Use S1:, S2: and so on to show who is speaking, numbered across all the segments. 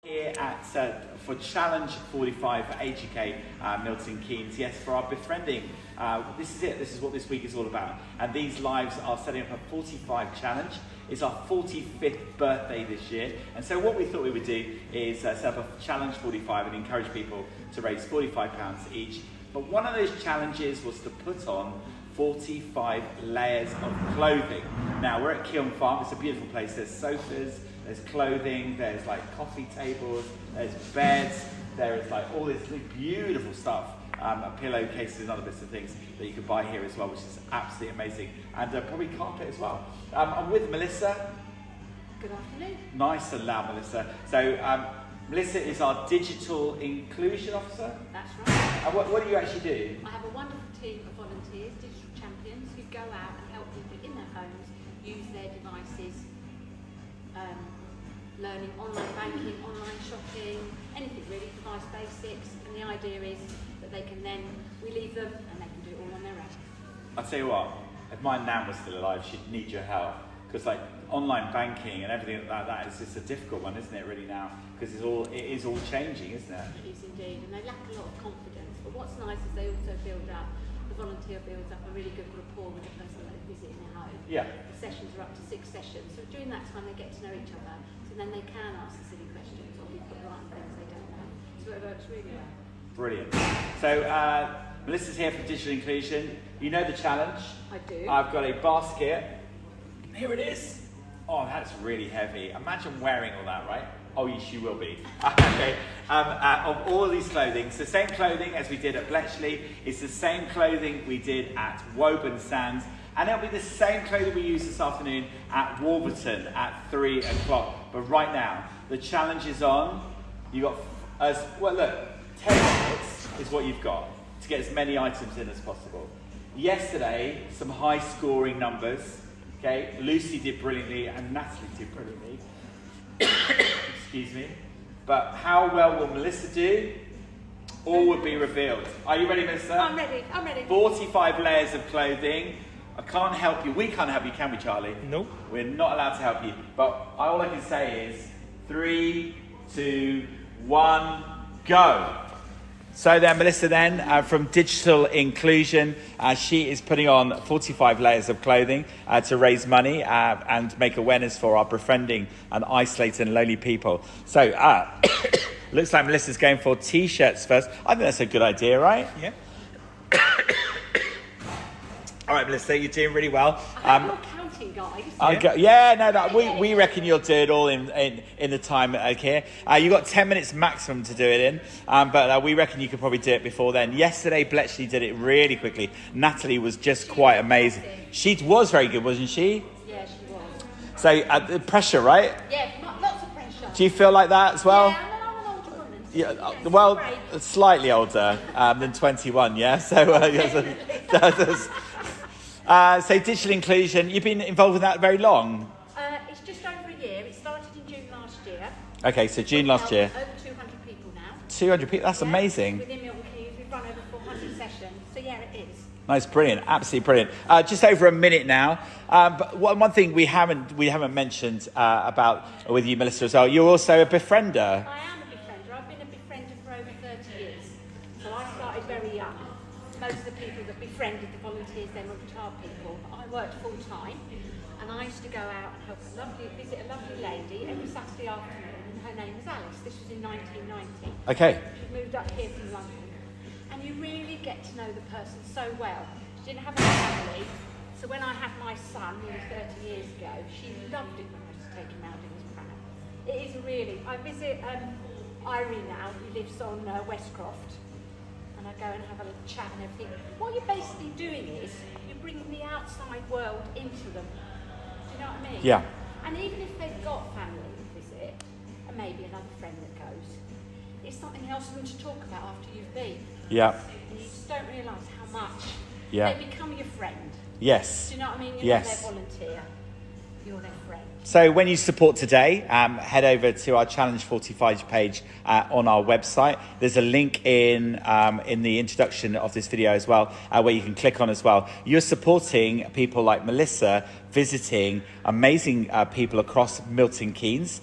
S1: Here at for Challenge 45 for HUK Milton Keynes, yes, for our Befriending. This is it, this is what this week is all about. And these lives are setting up a 45 challenge. It's our 45th birthday this year. And so what we thought we would do is set up a Challenge 45 and encourage people to raise £45 each. But one of those challenges was to put on 45 layers of clothing. Now we're at Kiln Farm, it's a beautiful place. There's sofas, there's clothing, there's like coffee tables, there's beds, there is like all this beautiful stuff, pillowcases and other bits of things that you can buy here as well, which is absolutely amazing. And probably carpet as well. I'm with Melissa.
S2: Good afternoon.
S1: Nice and loud, Melissa. So Melissa is our Digital Inclusion Officer.
S2: That's right.
S1: And what do you actually do?
S2: I have a wonderful team of volunteers, digital champions, who go out and help people in their homes use their devices, learning online banking, online shopping, anything really, device basics. And the idea is that they can then, we leave them and they can do it all on their own.
S1: I'll tell you what, if my nan was still alive, she'd need your help. Because like online banking and everything like that is just a difficult one, isn't it, really now? Because it is all changing, isn't it?
S2: It is indeed, and they lack a lot of confidence. But what's nice is they also build up, the volunteer builds up a really good rapport with the person that they visit in their home.
S1: Yeah.
S2: The sessions are up to 6 sessions, so during that time they get to know each other, so then they can ask the silly questions or be put right on things they don't know. So it works really well. Brilliant.
S1: So Melissa's here for Digital Inclusion. You know the challenge.
S2: I do.
S1: I've got a basket. Here it is. Oh, that's really heavy. Imagine wearing all that, right? Oh, yes, you will be. Okay. Of all of these clothing, it's the same clothing as we did at Bletchley. It's the same clothing we did at Woburn Sands. And it'll be the same clothing we use this afternoon at Wolverton at 3 o'clock. But right now, the challenge is on. You got, well, look, 10 minutes is what you've got to get as many items in as possible. Yesterday, some high scoring numbers. Okay, Lucy did brilliantly and Natalie did brilliantly. Excuse me. But how well will Melissa do? All would be revealed. Are you ready, Melissa?
S2: I'm ready. I'm ready.
S1: 45 layers of clothing. I can't help you. We can't help you, can we, Charlie?
S3: Nope.
S1: We're not allowed to help you. But all I can say is 3, 2, 1, go. So then, Melissa then, from Digital Inclusion, she is putting on 45 layers of clothing to raise money and make awareness for our befriending and isolated and lonely people. So, looks like Melissa's going for T-shirts first. I think that's a good idea, right?
S3: Yeah.
S1: All right, Melissa, you're doing really well.
S2: You're counting, guys.
S1: We reckon you'll do it all in the time here. You've got 10 minutes maximum to do it in, but we reckon you could probably do it before then. Yesterday, Bletchley did it really quickly. Natalie was just quite amazing. She was very good, wasn't she?
S2: Yeah, she was.
S1: So, the pressure, right?
S2: Yeah, lots of pressure.
S1: Do you feel like that as well?
S2: Yeah, I'm an older woman.
S1: Yeah, well, slightly older than 21, yeah? So, so Digital Inclusion, you've been involved with that very long?
S2: It's just over a year. It started in June last year.
S1: Okay, so June last year.
S2: Over 200 people now.
S1: 200 people, that's amazing.
S2: Within Milton Keynes, we've run over 400 sessions. So yeah, it is.
S1: Nice, brilliant, absolutely brilliant. Just over a minute now. But one thing we haven't mentioned about with you, Melissa, as well, you're also a befriender.
S2: I am a befriender. I've been a befriender for over 30 years. So I started very young. Most of the people that befriended the volunteers then were retired people. I worked full time, and I used to go out and help visit a lovely lady every Saturday afternoon. And her name was Alice. This was in 1990.
S1: Okay.
S2: She moved up here from London, and you really get to know the person so well. She didn't have a family, so when I had my son nearly 30 years ago, she loved it when I just take him out in his pram. It is really. I visit Irene now, who lives on Westcroft. And I go and have a little chat and everything. What you're basically doing is you're bringing the outside world into them. Do you know what I mean?
S1: Yeah.
S2: And even if they've got family to visit, and maybe another friend that goes, it's something else for them to talk about after you've been.
S1: Yeah.
S2: And you just don't realise how much
S1: Yeah.
S2: they become your friend.
S1: Yes.
S2: Do you know what I mean? You're
S1: Yes.
S2: not their volunteer. you're their friend.
S1: So when you support today, head over to our Challenge 45 page on our website. There's a link in the introduction of this video as well, where you can click on as well. You're supporting people like Melissa, visiting amazing people across Milton Keynes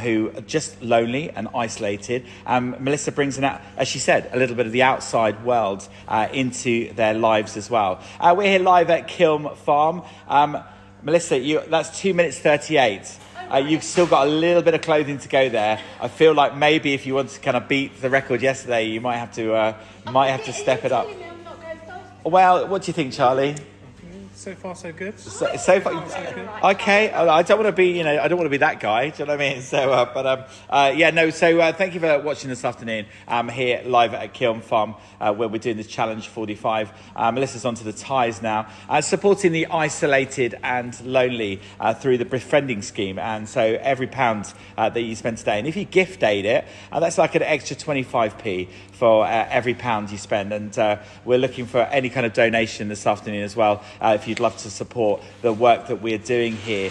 S1: who are just lonely and isolated. Melissa brings, as she said, a little bit of the outside world into their lives as well. We're here live at Kiln Farm. Melissa, that's 2 minutes 38. You've still got a little bit of clothing to go there. I feel like maybe if you want to kind of beat the record yesterday, you might have to step it up. Well, what do you think, Charlie?
S3: So far, so good.
S1: So far, okay. I don't want to be, I don't want to be that guy. Do you know what I mean? So, So, thank you for watching this afternoon. Here live at Kiln Farm, where we're doing this Challenge 45. Melissa's onto the ties now, supporting the isolated and lonely through the Befriending scheme. And so, every pound that you spend today, and if you gift aid it, that's like an extra 25p for every pound you spend. And we're looking for any kind of donation this afternoon as well. If you'd love to support the work that we're doing here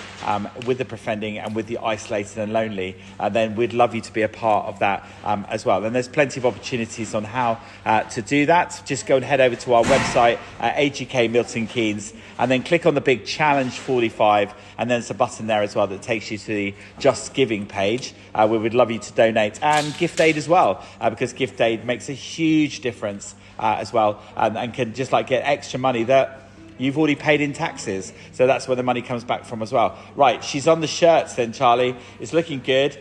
S1: with the Befriending and with the isolated and lonely, then we'd love you to be a part of that as well. And there's plenty of opportunities on how to do that. Just go and head over to our website, AGK Milton Keynes, and then click on the big Challenge 45, and then there's a button there as well that takes you to the Just Giving page, where we'd love you to donate, and gift aid as well, because gift aid makes a huge difference as well, and can just like get extra money that you've already paid in taxes. So that's where the money comes back from as well. Right, she's on the shirts then, Charlie. It's looking good.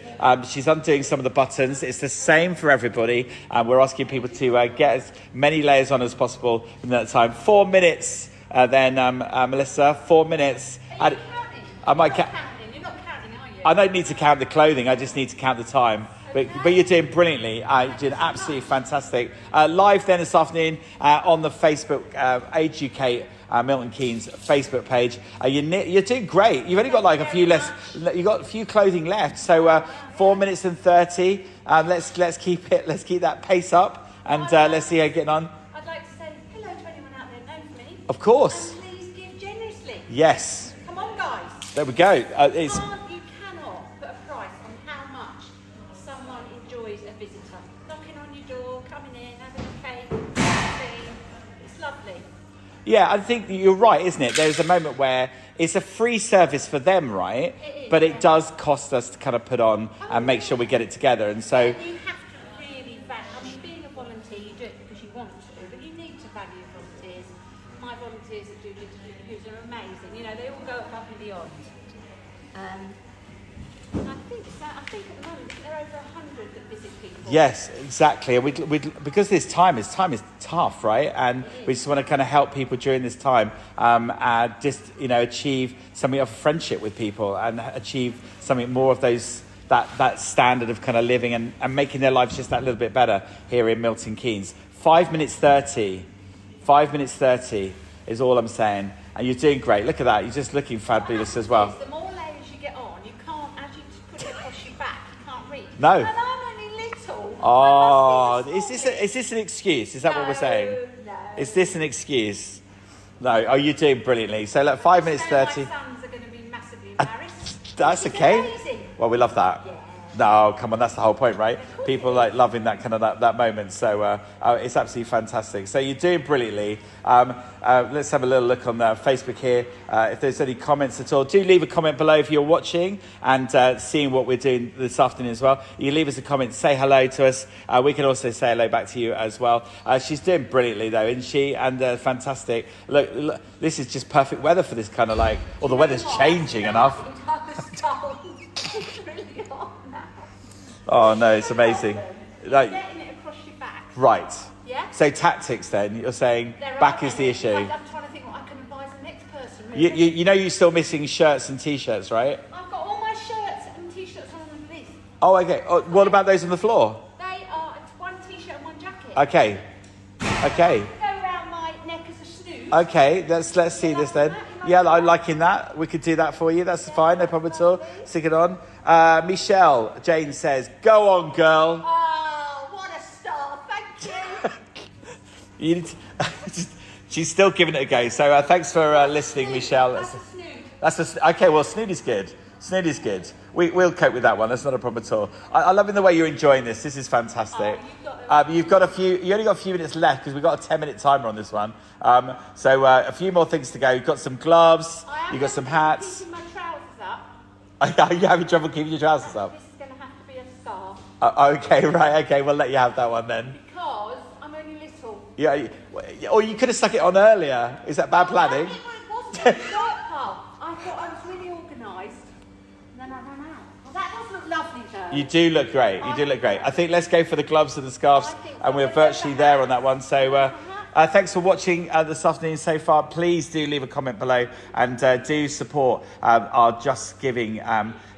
S1: She's undoing some of the buttons. It's the same for everybody. We're asking people to get as many layers on as possible in that time. 4 minutes then, Melissa, 4 minutes.
S2: Are you counting?
S1: I might
S2: You're not counting, are you?
S1: I don't need to count the clothing. I just need to count the time. But you're doing brillianttly. You're doing absolutely fantastic. Live then this afternoon on the Facebook AGK Milton Keynes Facebook page. You're doing great. You've only got like a few less. You've got a few clothing left. So 4 minutes and 30. Let's keep it. Let's keep that pace up, and let's see how you're getting on.
S2: I'd like to say hello to anyone out there knows me.
S1: Of course.
S2: And please give generously.
S1: Yes.
S2: Come on, guys.
S1: There we go.
S2: You cannot put a price on how much someone enjoys a visitor. Knocking on your door, coming in, having a cake, coffee. It's lovely.
S1: Yeah, I think you're right, isn't it? There's a moment where it's a free service for them, right?
S2: It is,
S1: but it
S2: yeah.
S1: does cost us to kind of put on and make sure we get it together. And so,
S2: You have to really value. I mean, being a volunteer, you do it because you want to, but you need to value volunteers. My volunteers that do who's are amazing. They all go above and beyond. I think at the moment there are over 100 that visit people.
S1: yes, exactly. And we because this time is tough, right? And we just want to kind of help people during this time, just achieve something of a friendship with people and achieve something more of those. That standard of kind of living and making their lives just that little bit better here in Milton Keynes. 5 minutes 30. 5 minutes 30 is all I'm saying. And you're doing great. Look at that. You're just looking fabulous as well.
S2: The more layers you get on, you can't, as you put it across your back, you can't reach.
S1: No.
S2: And I'm only little.
S1: Oh, is this an excuse? Is that what we're saying?
S2: No.
S1: Is this an excuse? No. Oh, you're doing brilliantly. So look, 5 minutes 30.
S2: My sons are going to be massively embarrassed.
S1: That's
S2: It's
S1: okay.
S2: amazing.
S1: Well, we love that.
S2: Yeah.
S1: No, come on, that's the whole point, right? People like loving that kind of that moment. So it's absolutely fantastic. So you're doing brilliantly. Let's have a little look on Facebook here. If there's any comments at all, do leave a comment below if you're watching and seeing what we're doing this afternoon as well. You leave us a comment, say hello to us. We can also say hello back to you as well. She's doing brilliantly though, isn't she? And fantastic. Look, this is just perfect weather for this kind of like, or the weather's changing enough.
S2: It's really hot now.
S1: Oh no, it's amazing. Like,
S2: Getting it across your back.
S1: right.
S2: Yeah?
S1: So tactics then, you're saying
S2: There
S1: back
S2: are
S1: is the
S2: many.
S1: issue.
S2: I'm trying to think what I can advise the next person. Really.
S1: You're still missing shirts and t-shirts, right?
S2: I've got all my shirts and t-shirts on underneath.
S1: Oh, okay. Oh, what about those on the floor?
S2: They are one t-shirt and one jacket.
S1: Okay. Okay.
S2: Go around my neck as a snood.
S1: Okay, let's see this then. Yeah, I'm liking that. We could do that for you. That's fine, no problem at all. Stick it on. Michelle Jane says, "Go on, girl."
S2: Oh, what a star! Thank you.
S1: You need to- She's still giving it a go. So thanks for listening, Michelle.
S2: That's a snood.
S1: Okay, well, Snooty's good. Snooty's good. We'll cope with that one. That's not a problem at all. I love the way you're enjoying this. This is fantastic. You've got a few. You only got a few minutes left because we've got a 10-minute timer on this one. So a few more things to go. You've got some gloves. You've got some hats.
S2: Keeping my trousers up.
S1: Are you having trouble keeping your trousers up?
S2: This is going to have to be a scarf.
S1: Okay, right. Okay, we'll let you have that one then.
S2: Because I'm only little.
S1: Yeah. Or you could have stuck it on earlier. Is that bad planning?
S2: No, it wasn't. It was right part. I thought I was really organised. And then I ran out. Well, that does look lovely though.
S1: You do look great. You do look great. I think let's go for the gloves and the scarves, and we're virtually there on that one. So thanks for watching this afternoon so far. Please do leave a comment below and do support our Just Giving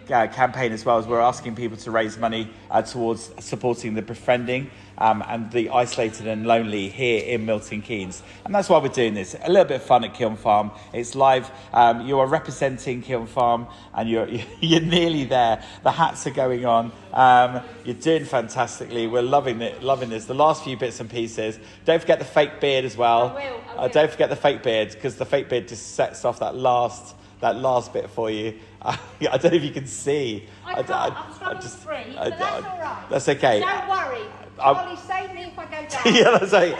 S1: campaign as well, as we're asking people to raise money towards supporting the Befriending and the isolated and lonely here in Milton Keynes. And that's why we're doing this. A little bit of fun at Kiln Farm. It's live. You are representing Kiln Farm and you're nearly there. The hats are going on. You're doing fantastically. We're loving this. The last few bits and pieces. Don't forget the fake beard as well.
S2: I will.
S1: Don't forget the fake beard, because the fake beard just sets off that last bit for you. I don't know if you can see.
S2: I'm struggling to breathe, but that's all right.
S1: That's okay.
S2: Don't worry. Charlie, save me if I go down.
S1: Yeah, that's right.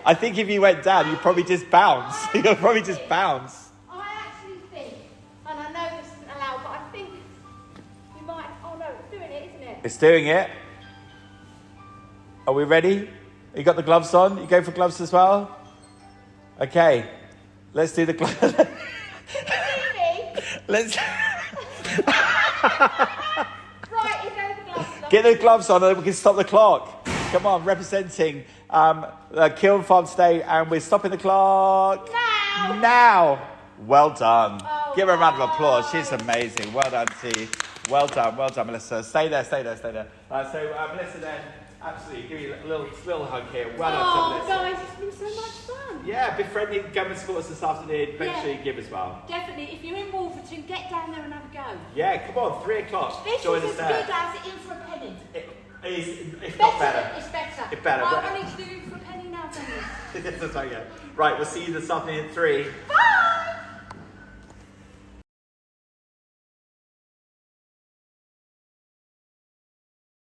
S1: I think if you went down, you'd probably just bounce. You'd probably just bounce.
S2: I actually think, and I know this isn't allowed, but I think you might. Oh no, it's doing it, isn't it?
S1: It's doing it. Are we ready? You got the gloves on? You go for gloves as well? Okay. Let's do the gloves. Let's
S2: Right, you go the gloves on.
S1: get the gloves on and we can stop the clock. Come on, representing Kiln Farm Store, and we're stopping the clock now. Well done.
S2: Oh,
S1: Give her a round of applause. She's amazing. Well done to you. Well done, Melissa. Stay there. So Melissa, then absolutely give you a little hug here. Well done, Melissa.
S2: Guys, it's been so much fun.
S1: Yeah, Befriending, come and support us this afternoon. Make sure you give as well.
S2: Definitely. If you're in Wolverton, get down there and have a go.
S1: Yeah, come on, 3 o'clock.
S2: This
S1: Join
S2: is
S1: us
S2: as
S1: there.
S2: good as in for a penny.
S1: It's not better.
S2: It's better.
S1: It's better.
S2: I need to do it for a penny now, don't you?
S1: Right, we'll see you this afternoon at 3.
S2: Bye!